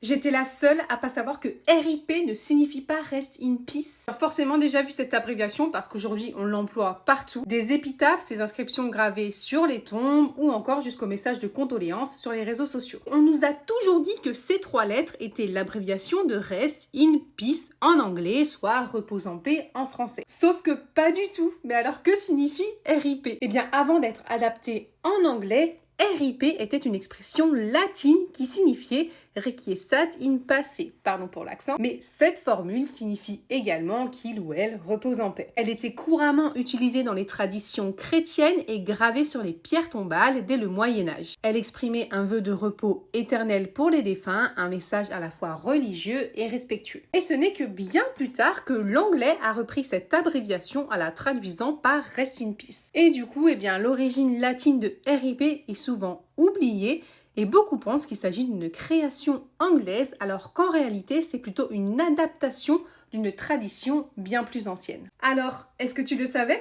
J'étais la seule à pas savoir que RIP ne signifie pas Rest in Peace. Tu as forcément déjà vu cette abréviation parce qu'aujourd'hui on l'emploie partout. Des épitaphes, ces inscriptions gravées sur les tombes ou encore jusqu'aux messages de condoléances sur les réseaux sociaux. On nous a toujours dit que ces 3 lettres étaient l'abréviation de Rest in Peace en anglais, soit repose en paix en français. Sauf que pas du tout. Mais alors que signifie RIP? Eh bien avant d'être adapté en anglais, RIP était une expression latine qui signifiait requiescat in pace, pardon pour l'accent, mais cette formule signifie également qu'il ou elle repose en paix. Elle était couramment utilisée dans les traditions chrétiennes et gravée sur les pierres tombales dès le Moyen-Âge. Elle exprimait un vœu de repos éternel pour les défunts, un message à la fois religieux et respectueux. Et ce n'est que bien plus tard que l'anglais a repris cette abréviation en la traduisant par Rest in Peace. Et du coup, l'origine latine de RIP est souvent oubliée, et beaucoup pensent qu'il s'agit d'une création anglaise, alors qu'en réalité, c'est plutôt une adaptation d'une tradition bien plus ancienne. Alors, est-ce que tu le savais ?